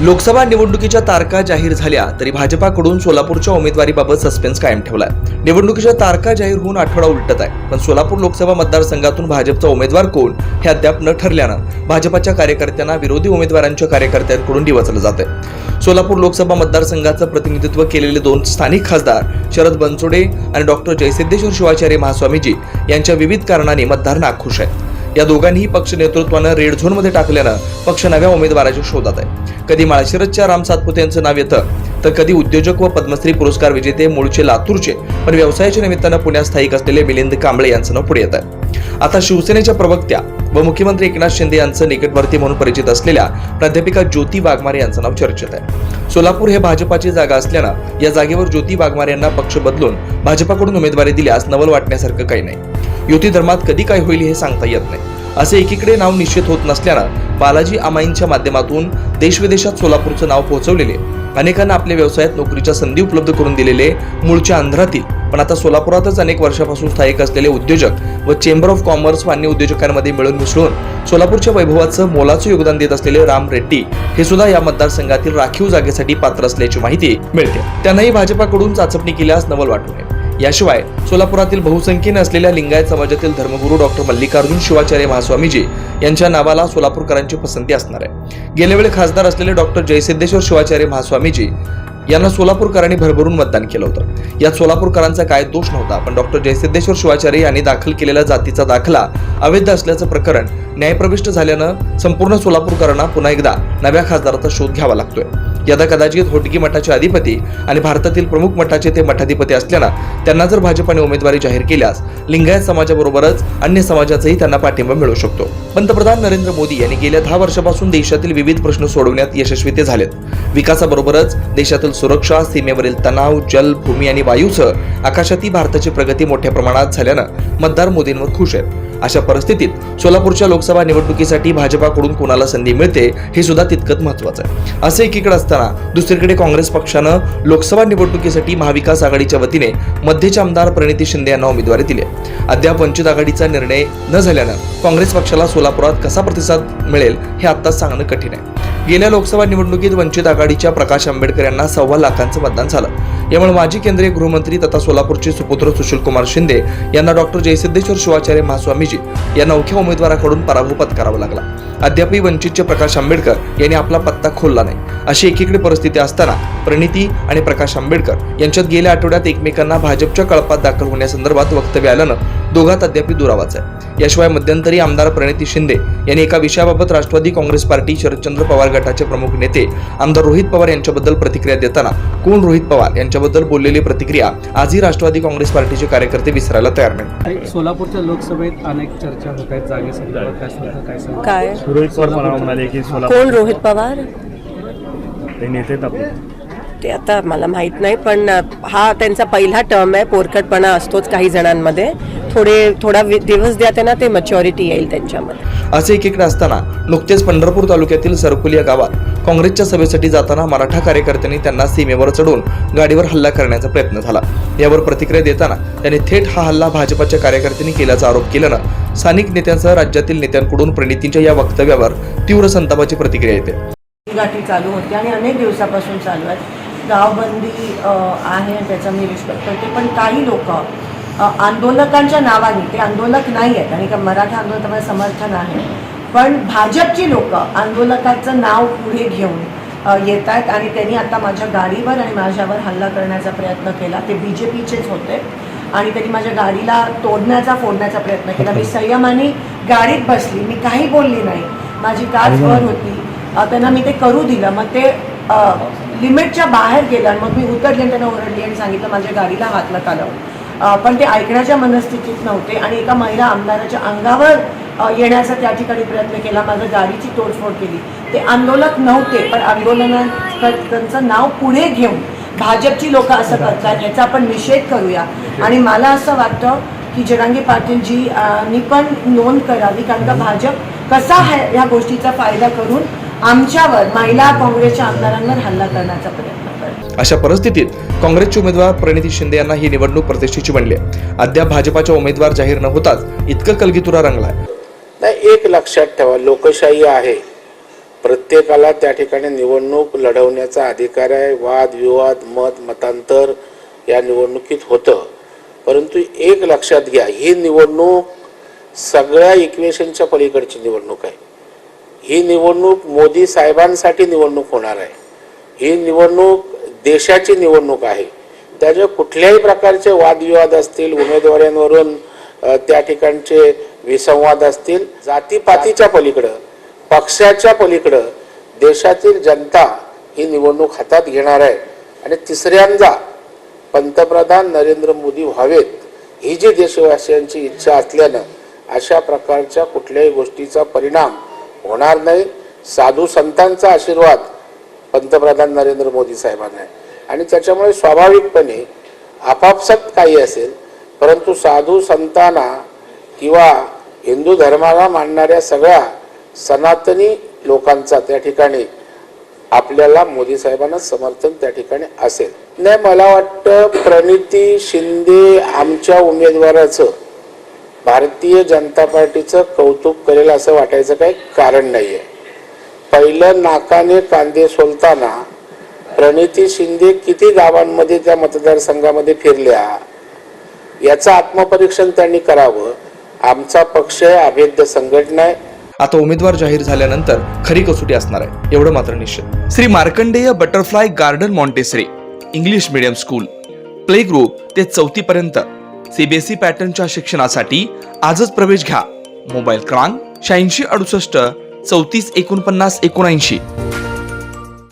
लोकसभा निवडणुकीच्या तारखा जाहीर झाल्या तरी भाजपाकडून सोलापूरच्या उमेदवारीबाबत सस्पेन्स कायम ठेवलाय। निवडणुकीच्या तारखा जाहीर होऊन आठवडा उलटत आहे, पण सोलापूर लोकसभा मतदारसंघातून भाजपचा उमेदवार कोण हे अद्याप न ठरल्यानं भाजपाच्या कार्यकर्त्यांना विरोधी उमेदवारांच्या कार्यकर्त्यांकडून डिवचलं जात आहे। सोलापूर लोकसभा मतदारसंघाचं प्रतिनिधित्व केलेले दोन स्थानिक खासदार शरद बनसोडे आणि डॉक्टर जयसिद्धेश्वर शिवाचार्य महास्वामीजी यांच्या विविध कारणांनी मतदार नाखुश आहेत। या दोघांनीही पक्ष नेतृत्वानं रेड झोन मध्ये टाकल्यानं पक्ष नव्या उमेदवाराच्या शोधात आहे। कधी माळशिरसच्या राम सातपुते यांचं नाव येतं, तर कधी उद्योजक व पद्मश्री पुरस्कार विजेते मूळचे लातूरचे पण व्यवसायाच्या निमित्तानं पुण्यात स्थायिक असलेले मिलिंद कांबळे यांचं नाव पुढे येत आहे। आता शिवसेनेच्या प्रवक्त्या व मुख्यमंत्री एकनाथ शिंदे यांचं निकटवर्ती म्हणून परिचित असलेल्या प्राध्यापिका ज्योती वाघमारे यांचं नाव चर्चेत आहे। सोलापूर हे भाजपाची जागा असल्यानं या जागेवर ज्योती वाघमारे यांना पक्ष बदलून भाजपाकडून उमेदवारी दिल्यास नवल वाटण्यासारखं काही नाही। युती धर्मात कधी काय होईल हे सांगता येत नाही। असे एकीकडे नाव निश्चित होत नसल्यानं बालाजी आमाईंच्या माध्यमातून देशविदेशात सोलापूरचं नाव पोहोचवलेले, अनेकांना आपल्या व्यवसायात नोकरीच्या संधी उपलब्ध करून दिलेले मूळच्या आंध्रातील पण आता सोलापुरातच अनेक वर्षापासून स्थायिक असलेले उद्योजक व चेंबर ऑफ कॉमर्स व अन्य उद्योजकांमध्ये मिळून मिसळून सोलापूरच्या वैभवाचं मोलाचं योगदान देत असलेले राम रेड्डी हे सुद्धा या मतदारसंघातील राखीव जागेसाठी पात्र असल्याची माहिती मिळते। त्यांनाही भाजपाकडून चाचपणी केल्यास नवल वाटू नये। याशिवाय सोलापुरातील बहुसंख्येने असलेल्या लिंगायत समाजातील धर्मगुरू डॉक्टर मल्लिकार्जुन शिवाचार्य महास्वामीजी यांच्या नावाला सोलापूरकरांची पसंती असणार आहे। गेल्या वेळी खासदार असलेले डॉक्टर जयसिद्धेश्वर शिवाचार्य महास्वामीजी यांना सोलापूरकरांनी भरभरून मतदान केलं होतं। यात सोलापूरकरांचा काय दोष नव्हता, पण डॉक्टर जयसिद्धेश्वर शिवाचार्य यांनी दाखल केलेला जातीचा दाखला अवैध असल्याचं प्रकरण न्यायप्रविष्ट झाल्यानं संपूर्ण सोलापूरकरांना पुन्हा एकदा नव्या खासदाराचा शोध घ्यावा लागतोय। यदा कदाचित होटगी मठाचे अधिपती आणि भारतातील प्रमुख मठाचे ते मठाधिपती असल्यानं त्यांना जर भाजपाने उमेदवारी जाहीर केल्यास लिंगायत समाजाबरोबरच अन्य समाजाचाही त्यांना पाठिंबा मिळू शकतो। पंतप्रधान नरेंद्र मोदी यांनी गेल्या 10 वर्षापासून देशातील विविध प्रश्न सोडवण्यात यशस्वी ते झालेत। विकासाबरोबरच देशातील सुरक्षा, सीमेवरील तणाव, जल, भूमी आणि वायूसह आकाशातही भारताची प्रगती मोठ्या प्रमाणात झाल्यानं मतदार मोदींवर खुश आहेत। अशा परिस्थितीत सोलापूरच्या लोकसभा निवडणुकीसाठी भाजपाकडून कोणाला संधी मिळते हे सुद्धा तितकंच महत्त्वाचं आहे। असे एकीकडे असताना दुसरीकडे काँग्रेस पक्षानं लोकसभा निवडणुकीसाठी महाविकास आघाडीच्या वतीने मध्यचे आमदार प्रणिती शिंदे यांना उमेदवारी दिली आहे। अद्याप वंचित आघाडीचा निर्णय न झाल्यानं काँग्रेस पक्षाला सोलापुरात कसा प्रतिसाद मिळेल हे आत्ताच सांगणं कठीण आहे। गेल्या लोकसभा निवडणुकीत वंचित आघाडीच्या प्रकाश आंबेडकर यांना 1.25 लाखांचं मतदान झालं। यामुळे माजी केंद्रीय गृहमंत्री तथा सोलापूरचे सुपुत्र सुशीलकुमार शिंदे यांना डॉक्टर जयसिद्धेश्वर शिवाचार्य महास्वामीजी यांना अवघ्या उमेदवाराकडून पराभव पत्करावा लागला। अद्यापही वंचितचे प्रकाश आंबेडकर यांनी आपला पत्ता खोलला नाही। अशी एकीकडे परिस्थिती असताना प्रणिती आणि प्रकाश आंबेडकर यांच्यात गेल्या आठवड्यात एकमेकांना भाजपच्या कळपात दाखल होण्यासंदर्भात वक्तव्य आल्यानं दोघात अद्याप दुरावाच आहे। याशिवाय मध्यंतरी आमदार प्रणिती शिंदे यांनी एका विषयाबाबत राष्ट्रवादी काँग्रेस पार्टी शरदचंद्र पवार गटाचे प्रमुख नेते आमदार रोहित पवार यांच्याबद्दल प्रतिक्रिया देताना कोण रोहित पवार यांच्याबद्दल बोललेली प्रतिक्रिया आजही राष्ट्रवादी काँग्रेस पार्टीचे कार्यकर्ते विसरायला तयार नाहीत। सोलापूरच्या लोकसभेत अनेक चर्चा होत आहेत जागेसंदर्भात, काय रोहित पवार म्हणाले की कोण रोहित पवार ते नेते ते आता मला माहित नाही, पण हा त्यांचा पहिला टर्म आहे। पोरकटपणा असतोच काही जणांमध्ये, थोडा दिवस द्या त्यांना, ते मॅच्युरिटी येईल त्यांच्यामध्ये। असे एकीकडे असताना नुकतेच पंढरपूर तालुक्यातील सरकुल या गावात काँग्रेसच्या सभेसाठी जाताना मराठा कार्यकर्त्यांनी त्यांना सीमेवर चढून गाडीवर हल्ला करण्याचा प्रयत्न झाला। यावर प्रतिक्रिया देताना त्यांनी थेट हा हल्ला भाजपाच्या कार्यकर्त्यांनी केल्याचा आरोप केल्यानं स्थानिक नेत्यांसह राज्यातील नेत्यांकडून प्रणितींच्या या वक्तव्यावर तीव्र संतापाची प्रतिक्रिया येते। गाठी चालू होती आणि अनेक दिवसापासून चालू आहे। गावबंदी आहे त्याचा मी रिस्पेक्ट करते, पण काही लोक आंदोलकांच्या नावाने, ते आंदोलक नाही आहेत आणि का मराठा आंदोलकांना समर्थन आहे, पण भाजपची लोक आंदोलकाचं नाव पुढे घेऊन येत आहेत आणि त्यांनी आता माझ्या गाडीवर आणि माझ्यावर हल्ला करण्याचा प्रयत्न केला। ते BJPचेच होते आणि त्यांनी माझ्या गाडीला फोडण्याचा प्रयत्न केला। मी संयमाने गाडीत बसली, मी काही बोलली नाही, माझी काच वर होती, त्यांना मी ते करू दिलं। मग ते लिमिटच्या बाहेर गेलं, मग मी उतरले आणि त्यांना ओरडली आणि सांगितलं माझ्या गाडीला हात नका लावू। पण ते ऐकण्याच्या मनस्थितीत नव्हते आणि एका महिला आमदाराच्या अंगावर येण्याचा त्या ठिकाणी प्रयत्न केला, माझ्या गाडीची तोडफोड केली। ते आंदोलक नव्हते, पण आंदोलनाचं नाव पुढे घेऊन भाजपची लोक असं करतात, याचा आपण निषेध करूया। आणि मला असं वाटतं की जरांगे पाटीलजींनी पण नोंद करावी, कारण का भाजप कसा ह्या गोष्टीचा फायदा करून आमच्यावर, महिला काँग्रेसच्या आमदारांवर हल्ला करण्याचा प्रयत्न करतो। अशा परिस्थितीत काँग्रेसचे उमेदवार प्रणिती शिंदे यांना ही निवडणूक प्रतिष्ठेची बनली आहे। अद्याप भाजपाच्या उमेदवार जाहीर न होताच इतकं कलगीतुरा रंगलाय। नाही, एक लक्षात ठेवा, लोकशाही आहे प्रत्येकाला त्या ठिकाणी निवडणूक लढवण्याचा अधिकार आहे. वादविवाद मतांतर या निवडणुकीत होतं. परंतु एक लक्षात घ्या, ही निवडणूक सगळ्या इक्वेशनच्या पलीकडची निवडणूक आहे. ही निवडणूक मोदी साहेबांसाठी निवडणूक होणार आहे. ही निवडणूक देशाची निवडणूक आहे. त्याच्या कुठल्याही प्रकारचे वादविवाद असतील, उमेदवारांवरून त्या ठिकाणचे विसंवाद असतील, जातीपातीच्या पलीकडं, पक्षाच्या पलीकडं देशातील जनता ही निवडणूक हातात घेणार आहे. आणि तिसऱ्यांदा पंतप्रधान नरेंद्र मोदी व्हावेत ही जी देशवासियांची इच्छा असल्यानं अशा प्रकारच्या कुठल्याही गोष्टीचा परिणाम होणार नाही. साधू संतांचा आशीर्वाद पंतप्रधान नरेंद्र मोदी साहेबांना आहे आणि त्याच्यामुळे स्वाभाविकपणे आपापसात काही असेल, परंतु साधू संतांना किंवा हिंदू धर्माला मानणाऱ्या सगळ्या सनातनी लोकांचा त्या ठिकाणी आपल्याला मोदी साहेबांना समर्थन त्या ठिकाणी असेल. नाही, मला वाटतं प्रणिती शिंदे आमच्या उमेदवाराचं भारतीय जनता पार्टीचं कौतुक करेल असं वाटायचं काही कारण नाही आहे. पहिलं नाकाने कांदे सोलताना प्रणिती शिंदे किती गावांमध्ये त्या मतदारसंघामध्ये फिरल्या याचं आत्मपरीक्षण त्यांनी करावं. आमचा पक्ष अभेद्य संघटना आहे. आता उमेदवार जाहीर झाल्यानंतर खरी कसोटी असणार आहे एवढं मात्र निश्चित. Shri Markandeya butterfly garden Montessori English medium school, play group ते 4थी पर्यंत सीबीएसई पॅटर्नच्या शिक्षणासाठी आजच प्रवेश घ्या. मोबाईल क्रमांक 8668 34 49 79.